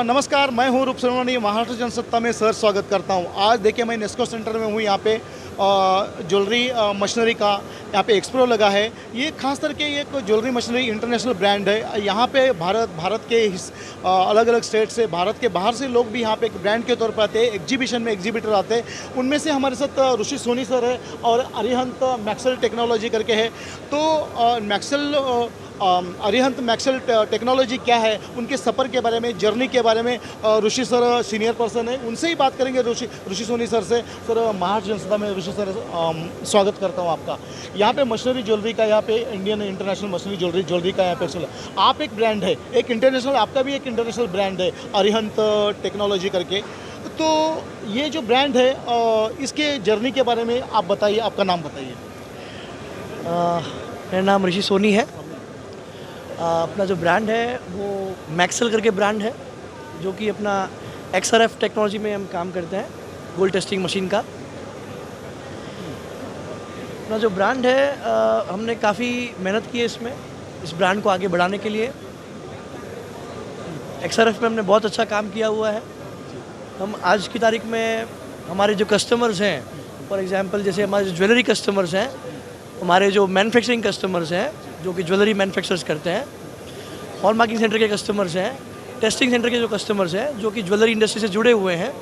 नमस्कार, मैं हूँ रूप सर्वमणि, महाराष्ट्र जनसत्ता में सर स्वागत करता हूँ। आज देखिए मैं नेस्को सेंटर में हूँ। यहाँ पे ज्वेलरी मशीनरी का यहाँ पे एक्सपो लगा है। ये खास करके ये एक ज्वेलरी मशीनरी इंटरनेशनल ब्रांड है। यहाँ पे भारत के अलग अलग स्टेट से, भारत के बाहर से लोग भी यहाँ पे एक ब्रांड के तौर पर आते हैं, एग्जीबिशन में एग्जीबिटर आते हैं। उनमें से हमारे साथ ऋषि सोनी सर है और अरिहंत मैक्सेल टेक्नोलॉजी करके है। तो अरिहंत मैक्सेल टेक्नोलॉजी क्या है, उनके सफ़र के बारे में, जर्नी के बारे में ऋषि सर सीनियर पर्सन है, उनसे ही बात करेंगे। ऋषि सोनी सर से। सर, महाराष्ट्र जनसत्ता में ऋषि सर स्वागत करता हूँ आपका। यहाँ पे मशीनरी ज्वेलरी का, यहाँ पे इंडियन इंटरनेशनल मशीनरी ज्वेलरी का यहाँ पे चला। आप एक ब्रांड है, एक इंटरनेशनल, आपका भी एक इंटरनेशनल ब्रांड है अरिहंत टेक्नोलॉजी करके। तो ये जो ब्रांड है, इसके जर्नी के बारे में आप बताइए, आपका नाम बताइए। मेरा नाम ऋषि सोनी है। अपना जो ब्रांड है वो मैक्सेल करके ब्रांड है, जो कि अपना XRF टेक्नोलॉजी में हम काम करते हैं, गोल्ड टेस्टिंग मशीन का। अपना जो ब्रांड है, हमने काफ़ी मेहनत की है इसमें, इस ब्रांड को आगे बढ़ाने के लिए। XRF में हमने बहुत अच्छा काम किया हुआ है। हम आज की तारीख में हमारे जो कस्टमर्स हैं, फॉर एग्जांपल जैसे हमारे जो ज्वेलरी कस्टमर्स हैं, हमारे जो मैन्युफैक्चरिंग कस्टमर्स हैं जो कि ज्वेलरी मैन्युफैक्चर्स करते हैं, हॉल मार्किंग सेंटर के कस्टमर्स हैं, टेस्टिंग सेंटर के जो कस्टमर्स हैं जो कि ज्वेलरी इंडस्ट्री से जुड़े हुए हैं,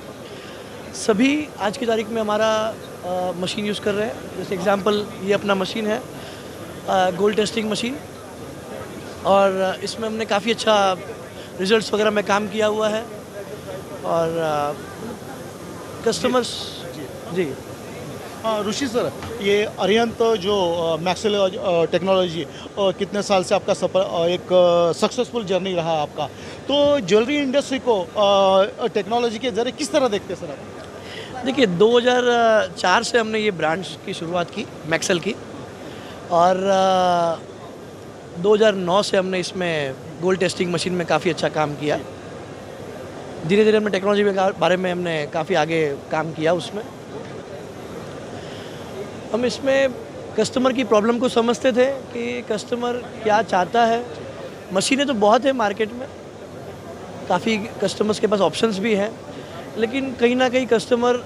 सभी आज की तारीख में हमारा मशीन यूज़ कर रहे हैं। जैसे एग्जांपल ये अपना मशीन है, गोल्ड टेस्टिंग मशीन, और इसमें हमने काफ़ी अच्छा रिजल्ट्स वगैरह में काम किया हुआ है। और कस्टमर्स जी। ऋषि सर, ये अरिहंत जो मैक्सेल टेक्नोलॉजी, कितने साल से आपका सफ़र, एक सक्सेसफुल जर्नी रहा आपका। तो ज्वेलरी इंडस्ट्री को टेक्नोलॉजी के ज़रिए किस तरह देखते हैं सर आप? देखिए, 2004 से हमने ये ब्रांड की शुरुआत की, मैक्सेल की, और 2009 से हमने इसमें गोल्ड टेस्टिंग मशीन में काफ़ी अच्छा काम किया। धीरे धीरे हमने टेक्नोलॉजी के बारे में हमने काफ़ी आगे काम किया। उसमें हम इसमें कस्टमर की प्रॉब्लम को समझते थे कि कस्टमर क्या चाहता है। मशीनें तो बहुत है मार्केट में, काफ़ी कस्टमर्स के पास ऑप्शंस भी हैं, लेकिन कहीं ना कहीं कस्टमर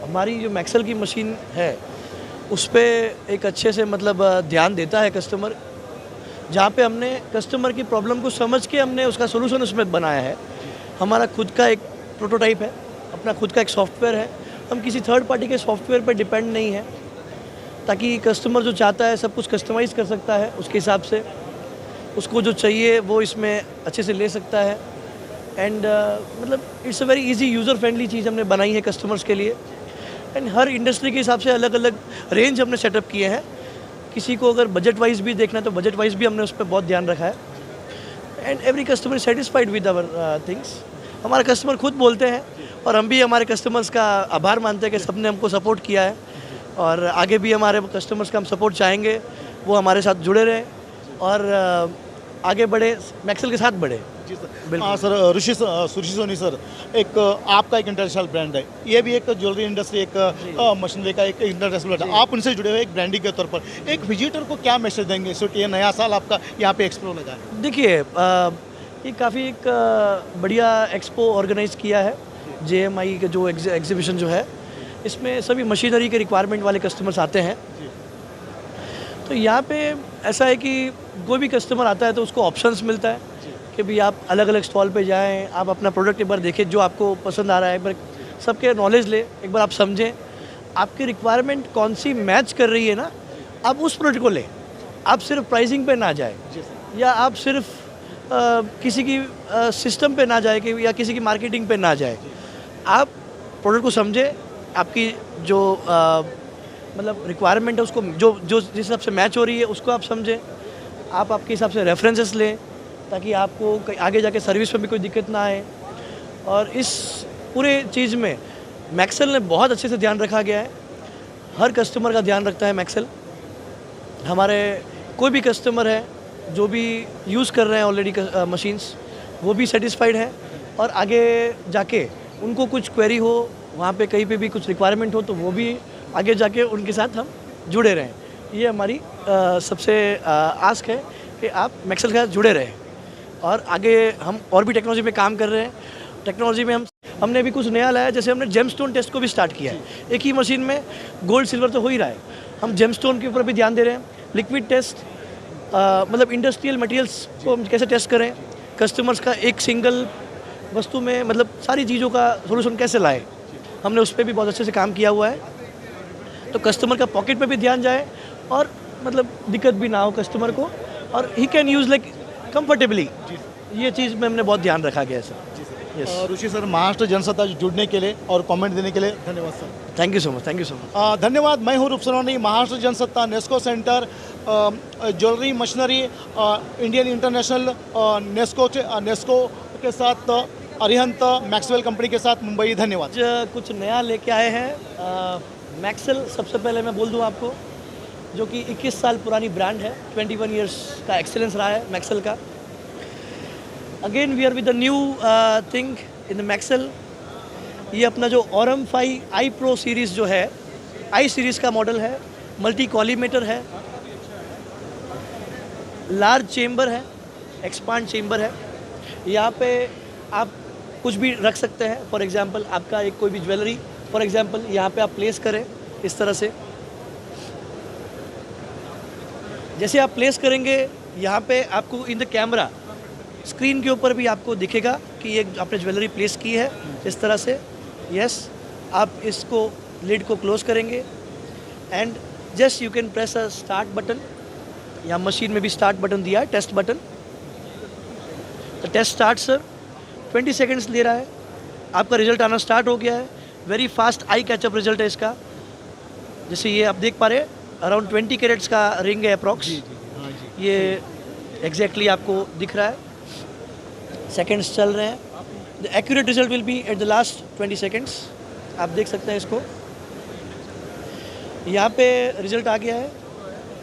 हमारी जो मैक्सेल की मशीन है उस पर एक अच्छे से ध्यान देता है कस्टमर, जहाँ पे हमने कस्टमर की प्रॉब्लम को समझ के हमने उसका सोल्यूशन उसमें बनाया है। हमारा खुद का एक प्रोटोटाइप है, अपना खुद का एक सॉफ्टवेयर है। हम किसी थर्ड पार्टी के सॉफ्टवेयर पर डिपेंड नहीं है, ताकि कस्टमर जो चाहता है सब कुछ कस्टमाइज़ कर सकता है, उसके हिसाब से उसको जो चाहिए वो इसमें अच्छे से ले सकता है। And it's a very easy, user friendly चीज़ हमने बनाई है कस्टमर्स के लिए। एंड हर इंडस्ट्री के हिसाब से अलग अलग रेंज हमने सेटअप किए हैं। किसी को अगर बजट वाइज भी देखना है तो बजट वाइज भी हमने उस पर बहुत ध्यान रखा है। And every customer satisfied with our things. हमारे कस्टमर खुद बोलते हैं और हम भी हमारे कस्टमर्स का आभार मानते हैं कि सबने हमको सपोर्ट किया है, और आगे भी हमारे कस्टमर्स का हम सपोर्ट चाहेंगे, वो हमारे साथ जुड़े रहें और आगे बढ़े, मैक्सेल के साथ बढ़े। जी सर, बिल्कुल। सर, ऋषि सोनी सर, एक आपका एक इंटरनेशनल ब्रांड है, ये भी एक ज्वेलरी इंडस्ट्री, एक मशीनरी का एक इंटरनेशनल ब्रांड है। आप उनसे जुड़े हुए एक ब्रांडिंग के तौर पर एक विजिटर को क्या मैसेज देंगे? ये नया साल आपका यहाँ पे एक्सपो लगा है। देखिए, ये काफ़ी एक बढ़िया एक्सपो ऑर्गेनाइज़ किया है JMI का जो एग्जीबिशन जो है, इसमें सभी मशीनरी के रिक्वायरमेंट वाले कस्टमर्स आते हैं। तो यहाँ पे ऐसा है कि कोई भी कस्टमर आता है तो उसको ऑप्शंस मिलता है कि भी आप अलग अलग स्टॉल पे जाएं, आप अपना प्रोडक्ट एक बार देखें, जो आपको पसंद आ रहा है एक बार सबके नॉलेज ले, एक बार आप समझें आपकी रिक्वायरमेंट कौन सी मैच कर रही है ना, आप उस प्रोडक्ट को लें। आप सिर्फ प्राइसिंग पे ना जाए, या आप सिर्फ किसी की सिस्टम पे ना जाए, कि या किसी की मार्केटिंग पे ना जाए। आप प्रोडक्ट को समझें, आपकी जो रिक्वायरमेंट है उसको जो जिस हिसाब से मैच हो रही है उसको आप समझें। आप आपके हिसाब से रेफरेंसेस लें, ताकि आपको आगे जाके सर्विस में भी कोई दिक्कत ना आए। और इस पूरे चीज़ में मैक्सेल ने बहुत अच्छे से ध्यान रखा गया है, हर कस्टमर का ध्यान रखता है मैक्सेल। हमारे कोई भी कस्टमर है जो भी यूज़ कर रहे हैं ऑलरेडी मशीन्स, वो भी सेटिस्फाइड हैं, और आगे जाके उनको कुछ क्वेरी हो, वहाँ पे कहीं पे भी कुछ रिक्वायरमेंट हो, तो वो भी आगे जाके उनके साथ हम जुड़े रहें। ये हमारी सबसे आस्क है कि आप मैक्सेल के साथ जुड़े रहें, और आगे हम और भी टेक्नोलॉजी पे काम कर रहे हैं। टेक्नोलॉजी में हमने भी कुछ नया लाया, जैसे हमने जेमस्टोन टेस्ट को भी स्टार्ट किया है। एक ही मशीन में गोल्ड सिल्वर तो हो ही रहा है, हम जेमस्टोन के ऊपर भी ध्यान दे रहे हैं। लिक्विड टेस्ट, मतलब इंडस्ट्रियल मटेरियल्स को हम कैसे टेस्ट करें, कस्टमर्स का एक सिंगल वस्तु में मतलब सारी चीज़ों का सोल्यूशन कैसे लाएं, हमने उस पर भी बहुत अच्छे से काम किया हुआ है। तो कस्टमर का पॉकेट पे भी ध्यान जाए और मतलब दिक्कत भी ना हो कस्टमर को, और he can use like comfortably, ये चीज़ में हमने बहुत ध्यान रखा गया है sir. Yes, Rishi sir, Maharashtra Jansatta जुड़ने के लिए और कमेंट देने के लिए धन्यवाद sir. Thank you so much, thank you so much. धन्यवाद। मैं हूँ Roop Sonani, Maharashtra Jansatta Nesco centre, jewellery machinery Indian international Nesco के साथ अरिहंत मैक्सवेल कंपनी के साथ मुंबई। धन्यवाद। आज कुछ नया लेके आए हैं मैक्सेल। सबसे पहले मैं बोल दूं आपको, जो कि 21 साल पुरानी ब्रांड है, 21 इयर्स का एक्सेलेंस रहा है मैक्सेल का। Again we are with the new thing in the Maxell. ये अपना जो ऑरम 5 आई प्रो सीरीज़ जो है, आई सीरीज़ का मॉडल है, मल्टी कॉलीमेटर है, लार्ज चेम्बर है, एक्सपांड चेम्बर है। यहाँ पे आप कुछ भी रख सकते हैं। फॉर एग्जांपल आपका एक कोई भी ज्वेलरी, फॉर एग्जांपल यहाँ पे आप प्लेस करें इस तरह से। जैसे आप प्लेस करेंगे यहाँ पे आपको इन द कैमरा स्क्रीन के ऊपर भी आपको दिखेगा कि ये आपने ज्वेलरी प्लेस की है इस तरह से। यस, आप इसको लिड को क्लोज करेंगे and just you can press a start button. यहाँ मशीन में भी स्टार्ट बटन दिया है, test button. The test start sir, 20 seconds ले रहा है, आपका रिजल्ट आना स्टार्ट हो गया है। Very fast I catch up result है इसका। जैसे ये आप देख पा रहे हैं, अराउंड 20 कैरेट्स का रिंग है अप्रॉक्स। ये एग्जैक्टली आपको दिख रहा है, सेकेंड्स चल रहे हैं। The accurate result will be at the last 20 seconds. आप देख सकते हैं इसको, यहाँ पे रिजल्ट आ गया है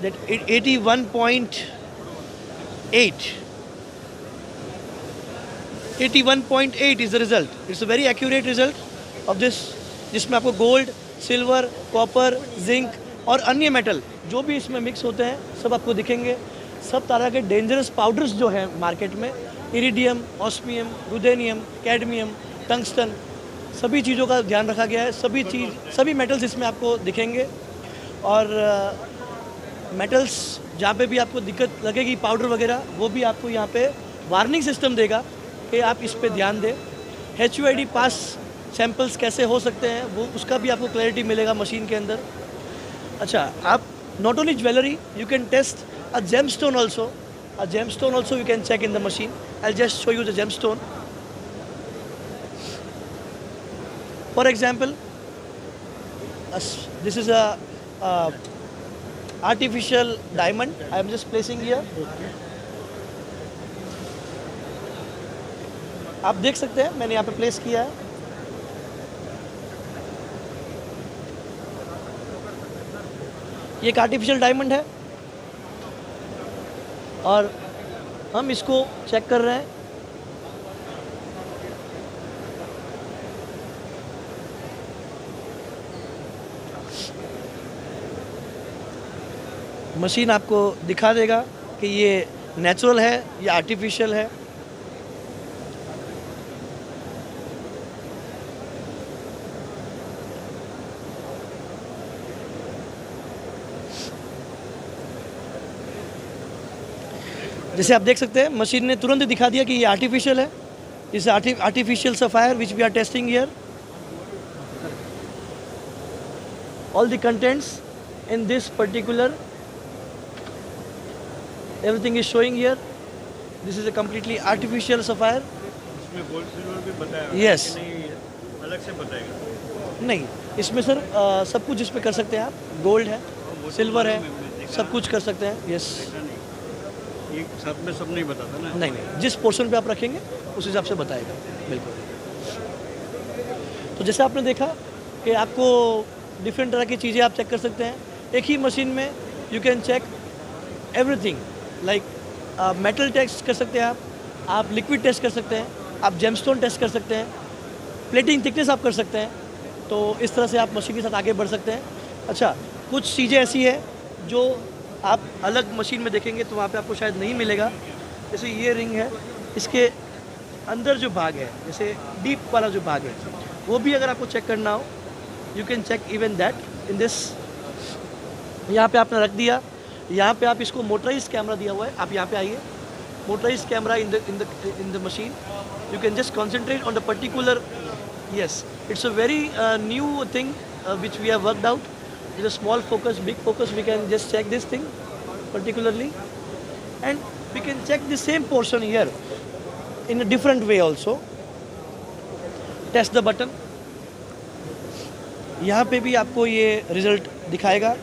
that 81.8 is the result. It's a very accurate result of this, जिसमें आपको गोल्ड, सिल्वर, कॉपर, जिंक और अन्य मेटल जो भी इसमें मिक्स होते हैं सब आपको दिखेंगे। सब तरह के डेंजरस पाउडर्स जो हैं मार्केट में, इरिडियम, ऑस्मियम, रुदेनियम, कैडमियम, टंगस्टन, सभी चीज़ों का ध्यान रखा गया है। सभी मेटल्स इसमें आपको दिखेंगे। और मेटल्स जहाँ पे भी आपको दिक्कत लगेगी पाउडर वगैरह, वो भी आपको यहाँ पे वार्निंग सिस्टम देगा कि आप इस पे ध्यान दें। HUID पास सैंपल्स कैसे हो सकते हैं वो, उसका भी आपको क्लैरिटी मिलेगा मशीन के अंदर। अच्छा, आप not only jewellery, you can test a gemstone also. A gemstone also you can check in the machine. I'll just show you the gemstone. For example, this is a artificial diamond. I am just placing here. आप देख सकते हैं मैंने यहाँ पे place किया है। ये एक आर्टिफिशियल डायमंड है और हम इसको चेक कर रहे हैं। मशीन आपको दिखा देगा कि ये नेचुरल है या आर्टिफिशियल है। जैसे आप देख सकते हैं मशीन ने तुरंत ही दिखा दिया कि ये आर्टिफिशियल है। इस artificial sapphire which we are testing here, all the contents in this particular, everything is showing here. This is a completely artificial sapphire. इसमें गोल्ड सिल्वर भी बताया? Yes. नहीं, अलग से बताएगा? नहीं, इसमें सर सब कुछ इसमें कर सकते हैं आप। गोल्ड है, सिल्वर है, सब कुछ कर सकते हैं। यस, एक साथ में सब नहीं बताता ना? नहीं, जिस पोर्शन पे आप रखेंगे उस हिसाब से बताएगा। बिल्कुल। तो जैसे आपने देखा कि आपको डिफरेंट तरह की चीज़ें आप चेक कर सकते हैं एक ही मशीन में। You can check everything, like metal test कर सकते हैं आप लिक्विड टेस्ट कर सकते हैं, आप जेमस्टोन टेस्ट कर सकते हैं, प्लेटिंग थिकनेस आप कर सकते हैं। तो इस तरह से आप मशीन के साथ आगे बढ़ सकते हैं। अच्छा, कुछ चीज़ें ऐसी है जो आप अलग मशीन में देखेंगे तो वहाँ पे आपको शायद नहीं मिलेगा। जैसे ये रिंग है, इसके अंदर जो भाग है, जैसे डीप वाला जो भाग है, वो भी अगर आपको चेक करना हो, you can check even that in this. यहाँ पे आपने रख दिया, यहाँ पे आप इसको मोटराइज कैमरा दिया हुआ है, आप यहाँ पे आइए, motorise camera in the machine, you can just concentrate on the particular, yes, it's a very new thing which we have worked out with a small focus, big focus. We can just check this thing particularly, and we can check the same portion here in a different way also. Test the button. यहाँ पे भी आपको ये result दिखाएगा।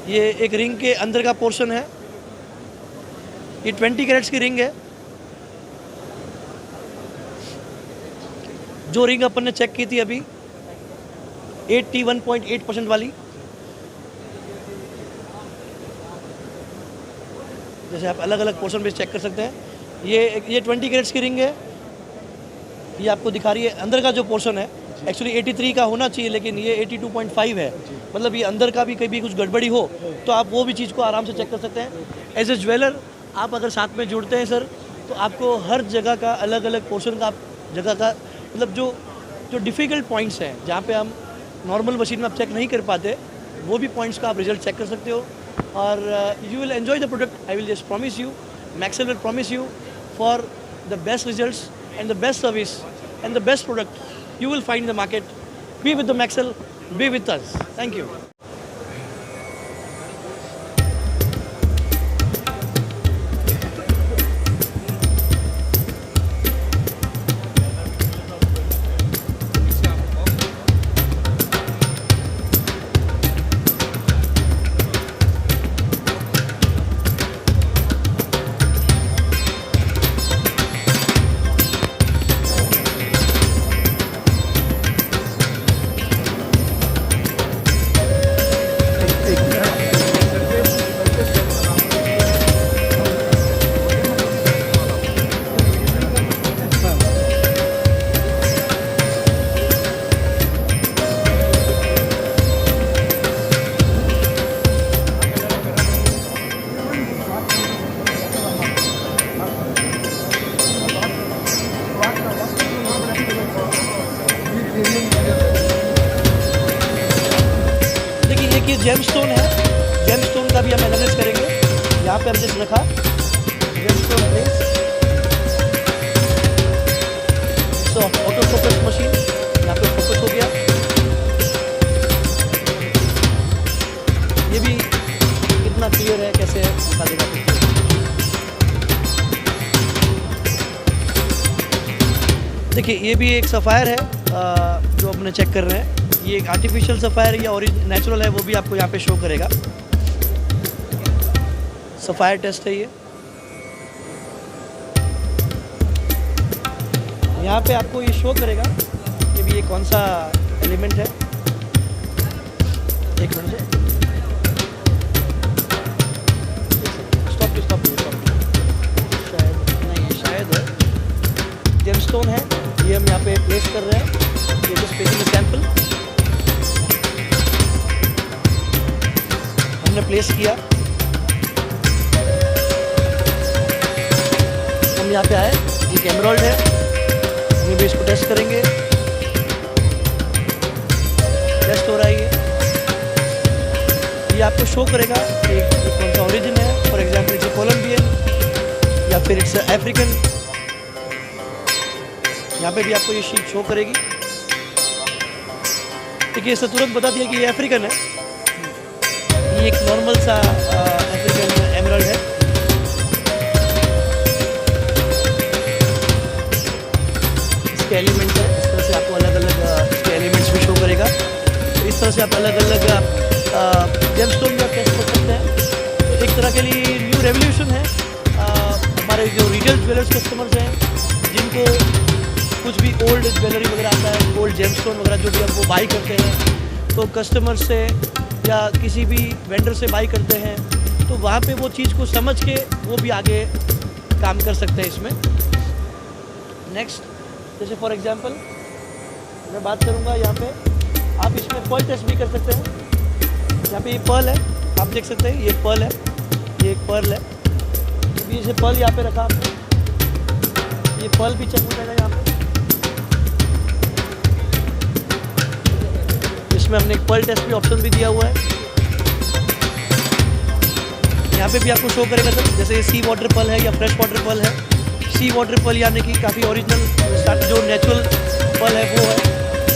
ये एक ring के अंदर का पोर्शन है, ये 20 कैरेट्स की रिंग है। जो रिंग अपन ने चेक की थी अभी 81.8% वाली, जैसे आप अलग अलग पोर्शन पे चेक कर सकते हैं। ये 20 कैरेट्स की रिंग है, ये आपको दिखा रही है। अंदर का जो पोर्शन है एक्चुअली 83 का होना चाहिए, लेकिन ये 82.5 है, मतलब ये अंदर का भी कभी कुछ गड़बड़ी हो तो आप वो भी चीज़ को आराम से चेक कर सकते हैं। एज ए ज्वेलर आप अगर साथ में जुड़ते हैं सर, तो आपको हर जगह का अलग अलग पोर्शन का जगह का मतलब जो डिफ़िकल्ट पॉइंट्स हैं, जहाँ पे हम नॉर्मल मशीन में आप चेक नहीं कर पाते, वो भी पॉइंट्स का आप रिजल्ट चेक कर सकते हो। और you will enjoy the product. I will just promise you, Maxell will promise you for the best results and the best service and the best product you will find the market. Be with the Maxell, be with us. Thank you. देखिए ये gemstone है, gemstone का भी हम analysis करेंगे। यहाँ पे हम जस्ट रखा जेमस्टोन प्लेस, सो ऑटो फोकस मशीन, यहाँ पे फोकस हो गया। ये भी कितना क्लियर है, कैसे बता देगा। देखिए ये भी एक सफ़ायर है जो अपने चेक कर रहे हैं। ये एक आर्टिफिशियल सफ़ायर या नेचुरल है, वो भी आपको यहाँ पे शो करेगा। सफ़ायर टेस्ट है ये। यहाँ पे आपको ये शो करेगा कि भी ये कौन सा एलिमेंट है। एक मिनट से स्टॉप शायद नहीं, शायद है जेमस्टोन है। ये हम यहाँ पे प्लेस कर रहे हैं। ये जस्ट टेकिंग अ सैंपल, हमने प्लेस किया। हम यहाँ पे आए, ये एमराल्ड है, ये भी इसको टेस्ट करेंगे। टेस्ट हो रहा है ये आपको शो करेगा कि कौन सा ओरिजिन है। फॉर एग्जाम्पल इट्स कोलम्बियन या फिर इट्स अफ्रीकन। यहाँ पे भी आपको ये शीट शो करेगी। देखिए इससे तुरंत बता दिया कि ये अफ्रीकन है। ये एक नॉर्मल सा अफ्रीकन एमराल्ड है। इसके एलिमेंट है, इस तरह से आपको अलग अलग इसके एलिमेंट्स भी शो करेगा। तो इस तरह से आप अलग अलग जेमस्टोन भी आप टेस्ट कर सकते हैं। तो एक तरह के लिए न्यू रेवोल्यूशन है। हमारे जो रिटेल ज्वेलर्स कस्टमर्स हैं, जिनको कुछ भी ओल्ड ज्वेलरी वगैरह आता है, ओल्ड जेमस्टोन वगैरह जो भी आप वो बाई करते हैं, तो कस्टमर से या किसी भी वेंडर से बाई करते हैं, तो वहाँ पे वो चीज़ को समझ के वो भी आगे काम कर सकते हैं इसमें। नेक्स्ट, जैसे फॉर एग्जांपल मैं बात करूँगा, यहाँ पे आप इसमें पर्ल टेस्ट भी कर सकते हैं। यहाँ पे ये पर्ल है, आप देख सकते हैं ये पर्ल है, ये एक पर्ल है। ये पर्ल यहाँ पे रखा आपने, ये पर्ल भी चेक हो जाएगा यहाँ पे। इसमें हमने एक पर्ल टेस्ट भी ऑप्शन भी दिया हुआ है। यहाँ पे भी आपको शो करेगा सर, जैसे सी वाटर पर्ल है या फ्रेश वाटर पर्ल है। सी वाटर पर्ल यानी कि काफ़ी ओरिजिनल जो नेचुरल पर्ल है वो है।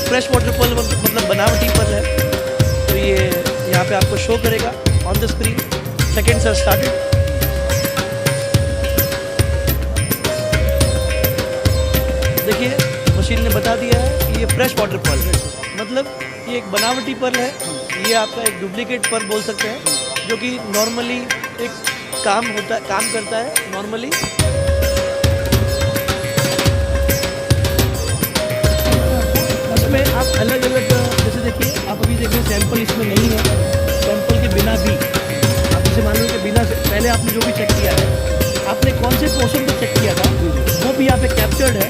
फ्रेश वाटर पर्ल मतलब बनावटी पर्ल है। तो ये यहाँ पे आपको शो करेगा on the screen. Second sir started. देखिए मशीन ने बता दिया है कि ये फ्रेश वाटर पर्ल है, मतलब ये एक बनावटी पर्ल है। ये आपका एक डुप्लीकेट पर्ल बोल सकते हैं, जो कि नॉर्मली एक काम करता है नॉर्मली। इसमें आप अलग अलग जैसे देखिए, आप अभी देखिए सैंपल इसमें नहीं है। सैंपल के बिना भी आप जैसे मान लो कि बिना पहले आपने जो भी चेक किया है, आपने कौन से पोर्शन को चेक किया था वो भी यहाँ पे कैप्चर्ड है।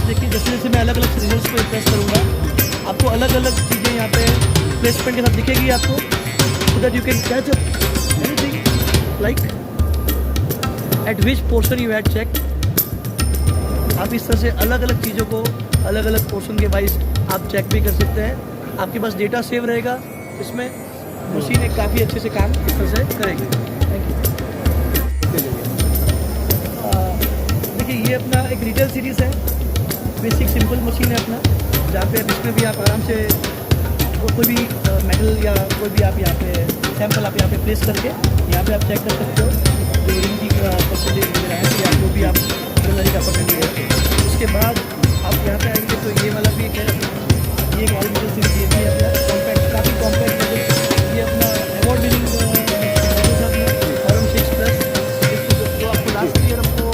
देखिए जैसे जैसे मैं अलग अलग रिजल्ट को प्रेस करूँगा, आपको अलग अलग चीज़ें यहाँ पे प्लेसमेंट के साथ दिखेगी आपको, so that you can catch up anything like at which portion you had check. आप इस तरह से अलग अलग चीज़ों को अलग अलग पोर्शन के वाइज आप चेक भी कर सकते हैं। आपके पास डेटा सेव रहेगा इसमें। मशीन एक काफ़ी अच्छे से काम इस तरह से करेगी। Thank you. देखिए ये अपना एक रिटेल सीरीज़ है, बेसिक सिंपल मशीन है अपना, जहाँ पे इसमें भी आप आराम से कोई भी मेटल या कोई भी आप यहाँ पे सैंपल आप यहाँ पे प्लेस करके यहाँ पे आप चेक कर सकते हो जो रिंग की परसेंटेज वगैरह है या जो भी आप ज्वेलरी का परसेंटेज है। उसके बाद आप यहाँ पे आएंगे तो ये वाला भी एक है, ये एक एलमीटर सीरीज, ये भी अपना कॉम्पैक्ट, काफ़ी कॉम्पैक्ट है। ये अपना अवार्ड विनिंग RM6 प्लस, जो आपको लास्ट ईयर हमको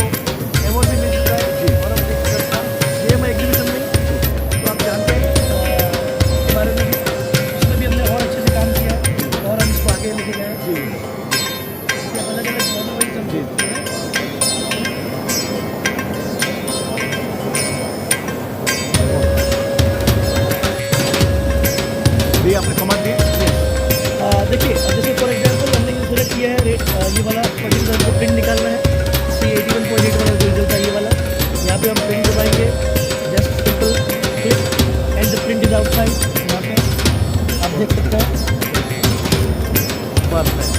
अवार्ड भी मिल चुका है RM6 प्लस का। ये मैं एग्जीबिशन में, तो आप जानते हैं इसके बारे में भी। उसमें भी हमने और अच्छे से काम किया है और हम इसको आगे लेके गए हैं। इसके अलग अलग मॉडल वाइज हम देखते हैं। आपने कमांड दी। देखिए जैसे फॉर एग्जांपल हमने ये सेलेक्ट किया है रेट, ये वाला पर्टिकुलर जो प्रिंट निकालना है C81.8 वाला जो रिजल्ट है ये वाला। यहाँ पे हम प्रिंट दबाएंगे, just simple click and the print is outside. यहाँ पे आप देख सकते हैं परफेक्ट।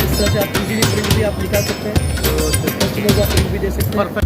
इस तरह से आप इजीली प्रिंट भी आप निकाल सकते हैं, तो कस्टमर को आप प्रिंट भी दे सकते हैं।